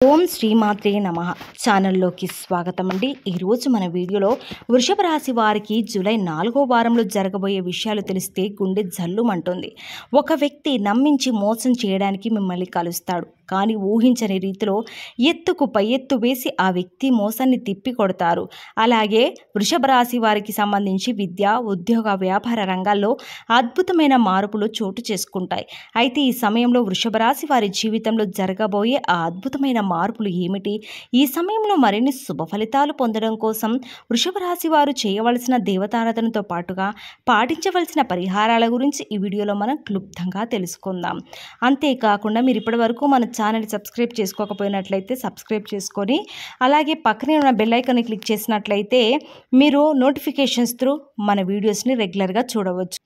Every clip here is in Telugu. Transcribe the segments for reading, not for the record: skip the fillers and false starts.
ఓం శ్రీమాత్రే నమః ఛానల్లోకి స్వాగతం అండి. ఈరోజు మన వీడియోలో వృషభ రాశి వారికి జూలై 4వ వారంలో జరగబోయే విషయాలు తెలిస్తే గుండె జల్లుమంటుంది. ఒక వ్యక్తి నమ్మించి మోసం చేయడానికి మిమ్మల్ని కలుస్తాడు, కానీ ఊహించని రీతిలో ఎత్తుకు పై ఎత్తు వేసి ఆ వ్యక్తి మోసాన్ని తిప్పి కొడతారు. అలాగే వృషభ రాశి వారికి సంబంధించి విద్య, ఉద్యోగ, వ్యాపార రంగాల్లో అద్భుతమైన మార్పులు చోటు చేసుకుంటాయి. అయితే ఈ సమయంలో వృషభ రాశి వారి జీవితంలో జరగబోయే ఆ అద్భుతమైన మార్పులు ఏమిటి? ఈ సమయంలో మరిన్ని శుభ ఫలితాలు పొందడం కోసం వృషభ రాశి వారు చేయవలసిన దేవతారాధనతో పాటుగా పాటించవలసిన పరిహారాల గురించి ఈ వీడియోలో మనం క్లుప్తంగా తెలుసుకుందాం. అంతేకాకుండా మీరు ఇప్పటివరకు మన ఛానల్ సబ్స్క్రైబ్ చేసుకోకపోయినట్లయితే సబ్స్క్రైబ్ చేసుకొని అలాగే పక్కనే ఉన్న బెల్ ఐకాన్ని క్లిక్ చేసినట్లయితే మీరు నోటిఫికేషన్స్ త్రూ మన వీడియోస్ని రెగ్యులర్గా చూడవచ్చు.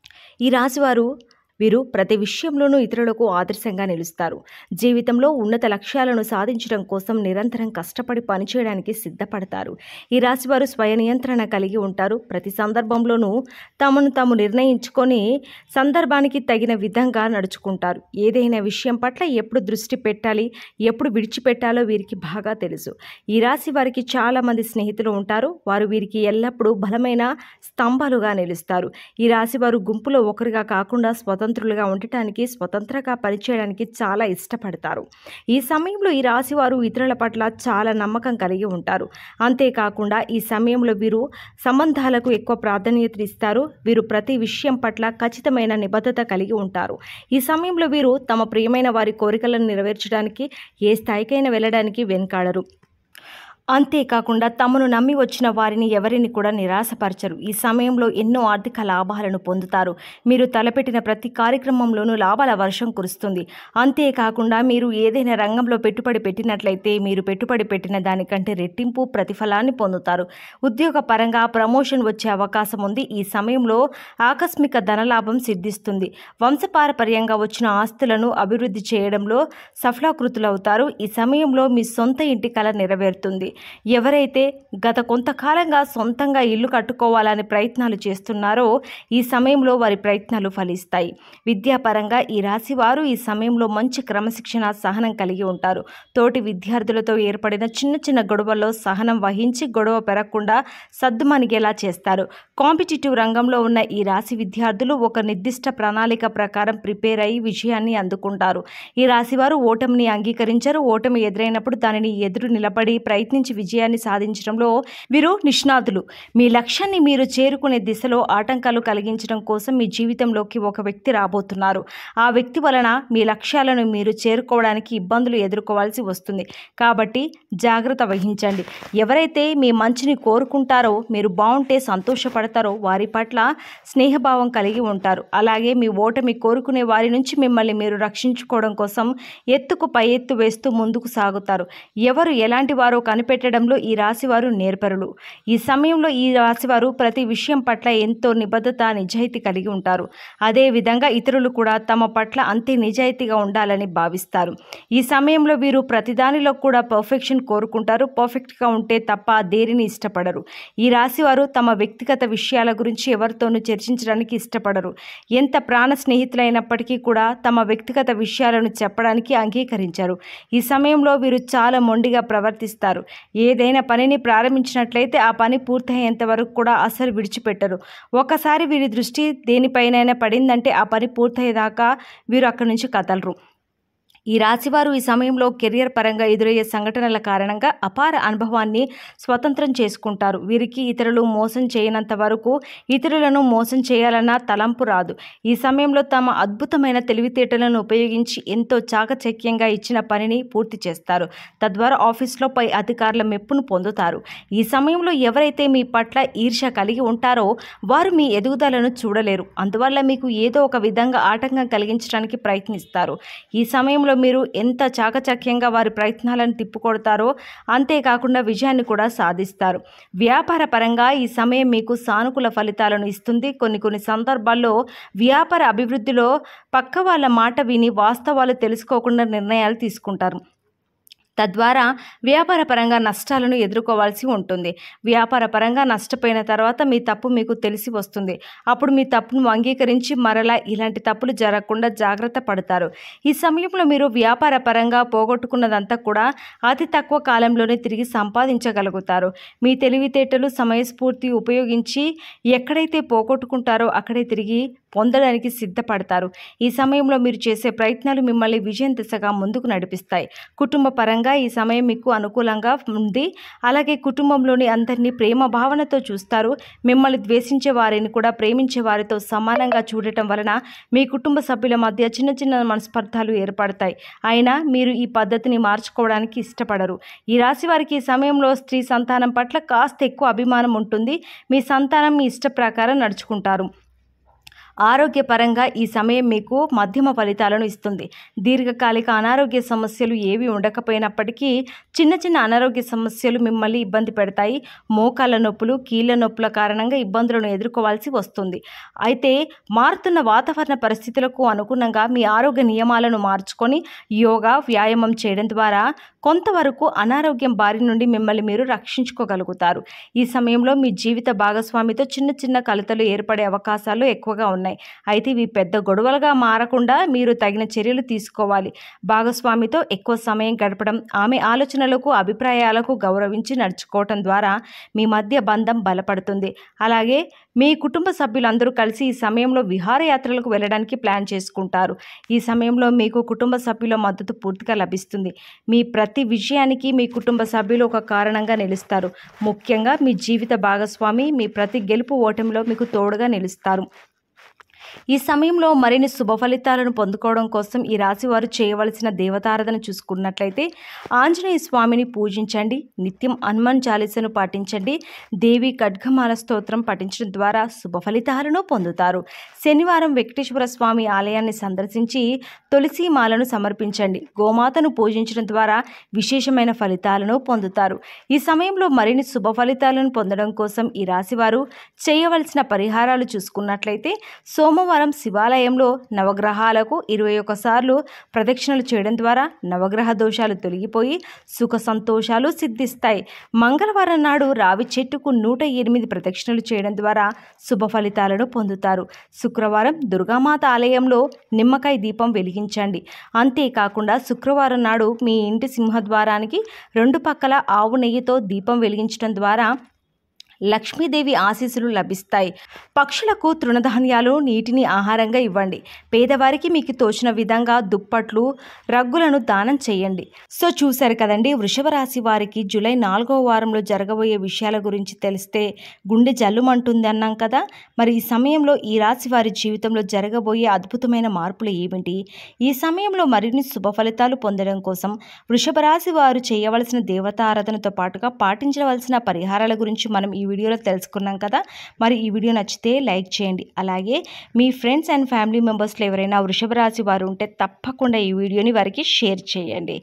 ఈ రాశివారు వీరు ప్రతి విషయంలోనూ ఇతరులకు ఆదర్శంగా నిలుస్తారు. జీవితంలో ఉన్నత లక్ష్యాలను సాధించడం కోసం నిరంతరం కష్టపడి పనిచేయడానికి సిద్ధపడతారు. ఈ రాశివారు స్వయ నియంత్రణ కలిగి ఉంటారు. ప్రతి సందర్భంలోనూ తమను తాము నిర్ణయించుకొని సందర్భానికి తగిన విధంగా నడుచుకుంటారు. ఏదైనా విషయం పట్ల ఎప్పుడు దృష్టి పెట్టాలి, ఎప్పుడు విడిచిపెట్టాలో వీరికి బాగా తెలుసు. ఈ రాశి వారికి చాలామంది స్నేహితులు ఉంటారు. వారు వీరికి ఎల్లప్పుడూ బలమైన స్తంభాలుగా నిలుస్తారు. ఈ రాశివారు గుంపులో ఒకరిగా కాకుండా స్వతంత్రులుగా ఉండటానికి, స్వతంత్రంగా పనిచేయడానికి చాలా ఇష్టపడతారు. ఈ సమయంలో ఈ రాశివారు ఇతరుల పట్ల చాలా నమ్మకం కలిగి ఉంటారు. అంతేకాకుండా ఈ సమయంలో వీరు సంబంధాలకు ఎక్కువ ప్రాధాన్యత ఇస్తారు. వీరు ప్రతి విషయం పట్ల ఖచ్చితమైన నిబద్ధత కలిగి ఉంటారు. ఈ సమయంలో వీరు తమ ప్రియమైన వారి కోరికలను నెరవేర్చడానికి ఏ స్థాయికైనా వెళ్ళడానికి వెనుకాడరు. అంతేకాకుండా తమను నమ్మి వచ్చిన వారిని ఎవరిని కూడా నిరాశపరచరు. ఈ సమయంలో ఎన్నో ఆర్థిక లాభాలను పొందుతారు. మీరు తలపెట్టిన ప్రతి కార్యక్రమంలోనూ లాభాల వర్షం కురుస్తుంది. అంతేకాకుండా మీరు ఏదైనా రంగంలో పెట్టుబడి పెట్టినట్లయితే మీరు పెట్టుబడి పెట్టిన దానికంటే రెట్టింపు ప్రతిఫలాన్ని పొందుతారు. ఉద్యోగ పరంగా ప్రమోషన్ వచ్చే అవకాశం ఉంది. ఈ సమయంలో ఆకస్మిక ధనలాభం సిద్ధిస్తుంది. వంశపారపర్యంగా వచ్చిన ఆస్తులను అభివృద్ధి చేయడంలో సఫలీకృతులవుతారు. ఈ సమయంలో మీ సొంత ఇంటి కల నెరవేరుతుంది. ఎవరైతే గత కొంతకాలంగా సొంతంగా ఇల్లు కట్టుకోవాలని ప్రయత్నాలు చేస్తున్నారో ఈ సమయంలో వారి ప్రయత్నాలు ఫలిస్తాయి. విద్యాపరంగా ఈ రాశి వారు ఈ సమయంలో మంచి క్రమశిక్షణ, సహనం కలిగి ఉంటారు. తోటి విద్యార్థులతో ఏర్పడిన చిన్న చిన్న గొడవల్లో సహనం వహించి గొడవ పెరగకుండా సద్దుమణిగేలా చేస్తారు. కాంపిటేటివ్ రంగంలో ఉన్న ఈ రాశి విద్యార్థులు ఒక నిర్దిష్ట ప్రణాళిక ప్రకారం ప్రిపేర్ అయ్యి విజయాన్ని అందుకుంటారు. ఈ రాశి వారు ఓటమిని అంగీకరించరు. ఓటమి ఎదురైనప్పుడు దానిని ఎదురు నిలబడి ప్రయత్నించి విజయాన్ని సాధించడంలో వీరు నిష్ణాతులు. మీ లక్ష్యాన్ని మీరు చేరుకునే దిశలో ఆటంకాలు కలిగించడం కోసం మీ జీవితంలోకి ఒక వ్యక్తి రాబోతున్నారు. ఆ వ్యక్తి వలన మీ లక్ష్యాలను మీరు చేరుకోవడానికి ఇబ్బందులు ఎదుర్కోవాల్సి వస్తుంది. కాబట్టి జాగ్రత్త వహించండి. ఎవరైతే మీ మంచిని కోరుకుంటారో, మీరు బాగుంటే సంతోషపడతారో వారి పట్ల స్నేహభావం కలిగి ఉంటారు. అలాగే మీ ఓటమి కోరుకునే వారి నుంచి మిమ్మల్ని మీరు రక్షించుకోవడం కోసం ఎత్తుకు పై ఎత్తు వేస్తూ ముందుకు సాగుతారు. ఎవరు ఎలాంటి వారో కనిపెట్టడంలో ఈ రాశివారు నేర్పరులు. ఈ సమయంలో ఈ రాశివారు ప్రతి విషయం పట్ల ఎంతో నిబద్ధత, నిజాయితీ కలిగి ఉంటారు. అదేవిధంగా ఇతరులు కూడా తమ పట్ల అంతే నిజాయితీగా ఉండాలని భావిస్తారు. ఈ సమయంలో వీరు ప్రతిదానిలో కూడా పర్ఫెక్షన్ కోరుకుంటారు. పర్ఫెక్ట్గా ఉంటే తప్ప దేనిని ఇష్టపడరు. ఈ రాశివారు తమ వ్యక్తిగత విషయాల గురించి ఎవరితోనూ చర్చించడానికి ఇష్టపడరు. ఎంత ప్రాణ స్నేహితులైనప్పటికీ కూడా తమ వ్యక్తిగత విషయాలను చెప్పడానికి అంగీకరించారు. ఈ సమయంలో వీరు చాలా మొండిగా ప్రవర్తిస్తారు. ఏదైనా పనిని ప్రారంభించినట్లయితే ఆ పని పూర్తయ్యేంత వరకు కూడా అస్సలు విడిచిపెట్టరు. ఒకసారి వీరి దృష్టి దేనిపైనైనా పడిందంటే ఆ పని పూర్తయ్యేదాకా వీరు అక్కడి నుంచి కదలరు. ఈ రాశివారు ఈ సమయంలో కెరియర్ పరంగా ఎదురయ్యే సంఘటనల కారణంగా అపార అనుభవాన్ని స్వతంత్రం చేసుకుంటారు. వీరికి ఇతరులు మోసం చేయనంత వరకు ఇతరులను మోసం చేయాలన్న తలంపు రాదు. ఈ సమయంలో తమ అద్భుతమైన తెలివితేటలను ఉపయోగించి ఎంతో చాకచక్యంగా ఇచ్చిన పనిని పూర్తి చేస్తారు. తద్వారా ఆఫీస్లో పై అధికారుల మెప్పును పొందుతారు. ఈ సమయంలో ఎవరైతే మీ పట్ల ఈర్ష్య కలిగి ఉంటారో వారు మీ ఎదుగుదలను చూడలేరు. అందువల్ల మీకు ఏదో ఒక విధంగా ఆటంకం కలిగించడానికి ప్రయత్నిస్తారు. ఈ సమయంలో మీరు ఎంత చాకచక్యంగా వారి ప్రయత్నాలను తిప్పుకొడతారో అంతేకాకుండా విజయాన్ని కూడా సాధిస్తారు. వ్యాపార పరంగా ఈ సమయం మీకు సానుకూల ఫలితాలను ఇస్తుంది. కొన్ని సందర్భాల్లో వ్యాపార అభివృద్ధిలో పక్క వాళ్ళ మాట విని వాస్తవాలు తెలుసుకోకుండా నిర్ణయాలు తీసుకుంటారు. తద్వారా వ్యాపారపరంగా నష్టాలను ఎదుర్కోవాల్సి ఉంటుంది. వ్యాపారపరంగా నష్టపోయిన తర్వాత మీ తప్పు మీకు తెలిసి వస్తుంది. అప్పుడు మీ తప్పును అంగీకరించి మరలా ఇలాంటి తప్పులు జరగకుండా జాగ్రత్త పడతారు. ఈ సమయంలో మీరు వ్యాపారపరంగా పోగొట్టుకున్నదంతా కూడా అతి తక్కువ కాలంలోనే తిరిగి సంపాదించగలుగుతారు. మీ తెలివితేటలు, సమయస్ఫూర్తి ఉపయోగించి ఎక్కడైతే పోగొట్టుకుంటారో అక్కడే తిరిగి పొందడానికి సిద్ధపడతారు. ఈ సమయంలో మీరు చేసే ప్రయత్నాలు మిమ్మల్ని విజయం దిశగా ముందుకు నడిపిస్తాయి. కుటుంబ పరంగా ఈ సమయం మీకు అనుకూలంగా ఉంది. అలాగే కుటుంబంలోని అందరినీ ప్రేమ భావనతో చూస్తారు. మిమ్మల్ని ద్వేషించే వారిని కూడా ప్రేమించే వారితో సమానంగా చూడటం వలన మీ కుటుంబ సభ్యుల మధ్య చిన్న చిన్న మనస్పర్ధలు ఏర్పడతాయి. అయినా మీరు ఈ పద్ధతిని మార్చుకోవడానికి ఇష్టపడరు. ఈ రాశి వారికి ఈ సమయంలో స్త్రీ సంతానం పట్ల కాస్త ఎక్కువ అభిమానం ఉంటుంది. మీ సంతానం మీ ఇష్ట ప్రకారం నడుచుకుంటారు. ఆరోగ్యపరంగా ఈ సమయం మీకు మధ్యమ ఫలితాలను ఇస్తుంది. దీర్ఘకాలిక అనారోగ్య సమస్యలు ఏవి ఉండకపోయినప్పటికీ చిన్న చిన్న అనారోగ్య సమస్యలు మిమ్మల్ని ఇబ్బంది పెడతాయి. మోకాళ్ళ నొప్పులు, కీళ్ళ నొప్పుల కారణంగా ఇబ్బందులను ఎదుర్కోవాల్సి వస్తుంది. అయితే మారుతున్న వాతావరణ పరిస్థితులకు అనుగుణంగా మీ ఆరోగ్య నియమాలను మార్చుకొని యోగా, వ్యాయామం చేయడం ద్వారా కొంతవరకు అనారోగ్యం బారి నుండి మిమ్మల్ని మీరు రక్షించుకోగలుగుతారు. ఈ సమయంలో మీ జీవిత భాగస్వామితో చిన్న చిన్న కలతలు ఏర్పడే అవకాశాలు ఎక్కువగా ఉన్నాయి. అయితే ఇవి పెద్ద గొడవలుగా మారకుండా మీరు తగిన చర్యలు తీసుకోవాలి. భాగస్వామితో ఎక్కువ సమయం గడపడం, ఆమె ఆలోచనలకు, అభిప్రాయాలకు గౌరవించి నడుచుకోవటం ద్వారా మీ మధ్య బంధం బలపడుతుంది. అలాగే మీ కుటుంబ సభ్యులందరూ కలిసి ఈ సమయంలో విహారయాత్రలకు వెళ్ళడానికి ప్లాన్ చేసుకుంటారు. ఈ సమయంలో మీకు కుటుంబ సభ్యుల మద్దతు పూర్తిగా లభిస్తుంది. మీ ప్రతి విజయానికి మీ కుటుంబ సభ్యులు ఒక కారణంగా నిలుస్తారు. ముఖ్యంగా మీ జీవిత భాగస్వామి మీ ప్రతి గెలుపు ఓటమిలో మీకు తోడుగా నిలుస్తారు. ఈ సమయంలో మరిన్ని శుభ ఫలితాలను పొందుకోవడం కోసం ఈ రాశి వారు చేయవలసిన దేవతారాధన చూసుకున్నట్లయితే ఆంజనేయ స్వామిని పూజించండి. నిత్యం హనుమాన్ చాలీసాను పాటించండి. దేవి ఖడ్గమాల స్తోత్రం పఠించడం ద్వారా శుభ ఫలితాలను పొందుతారు. శనివారం వెంకటేశ్వర స్వామి ఆలయాన్ని సందర్శించి తులసి మాలను సమర్పించండి. గోమాతను పూజించడం ద్వారా విశేషమైన ఫలితాలను పొందుతారు. ఈ సమయంలో మరిన్ని శుభ ఫలితాలను పొందడం కోసం ఈ రాశివారు చేయవలసిన పరిహారాలు చూసుకున్నట్లయితే సోమవారం శివాలయంలో నవగ్రహాలకు 21 సార్లు ప్రదక్షిణలు చేయడం ద్వారా నవగ్రహ దోషాలు తొలగిపోయి సుఖ సంతోషాలు సిద్ధిస్తాయి. మంగళవారం నాడు రావి చెట్టుకు 108 ప్రదక్షిణలు చేయడం ద్వారా శుభ ఫలితాలను పొందుతారు. శుక్రవారం దుర్గామాత ఆలయంలో నిమ్మకాయ దీపం వెలిగించండి. అంతేకాకుండా శుక్రవారం నాడు మీ ఇంటి సింహద్వారానికి 2 పక్కల ఆవు నెయ్యితో దీపం వెలిగించడం ద్వారా లక్ష్మీదేవి ఆశీస్సులు లభిస్తాయి. పక్షులకు తృణధాన్యాలు, నీటిని ఆహారంగా ఇవ్వండి. పేదవారికి మీకు తోచిన విధంగా దుప్పట్లు, రగ్గులను దానం చేయండి. సో చూశారు కదండి, వృషభ రాశి వారికి జూలై 4వ వారంలో జరగబోయే విషయాల గురించి తెలిస్తే గుండె జల్లుమంటుంది అన్నాం కదా. మరి ఈ సమయంలో ఈ రాశి వారి జీవితంలో జరగబోయే అద్భుతమైన మార్పులు ఏమిటి? ఈ సమయంలో మరిన్ని శుభ ఫలితాలు పొందడం కోసం వృషభ రాశి వారు చేయవలసిన దేవతారాధనతో పాటుగా పాటించవలసిన పరిహారాల గురించి మనం ఈ వీడియోలో తెలుసుకున్నాం కదా. మరి ఈ వీడియో నచ్చితే లైక్ చేయండి. అలాగే మీ ఫ్రెండ్స్ అండ్ ఫ్యామిలీ మెంబర్స్లో ఎవరైనా వృషభ రాశి వారు ఉంటే తప్పకుండా ఈ వీడియోని వారికి షేర్ చేయండి.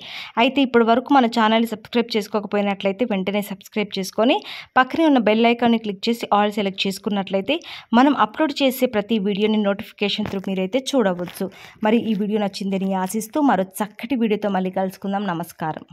అయితే ఇప్పటి వరకు మన ఛానల్ని సబ్స్క్రైబ్ చేసుకోకపోయినట్లయితే వెంటనే సబ్స్క్రైబ్ చేసుకొని పక్కనే ఉన్న బెల్ ఐకాన్ని క్లిక్ చేసి ఆల్ సెలెక్ట్ చేసుకున్నట్లయితే మనం అప్లోడ్ చేసే ప్రతి వీడియోని నోటిఫికేషన్ త్రూ మీరైతే చూడవచ్చు. మరి ఈ వీడియో నచ్చిందని ఆశిస్తూ మరో చక్కటి వీడియోతో మళ్ళీ కలుసుకుందాం. నమస్కారం.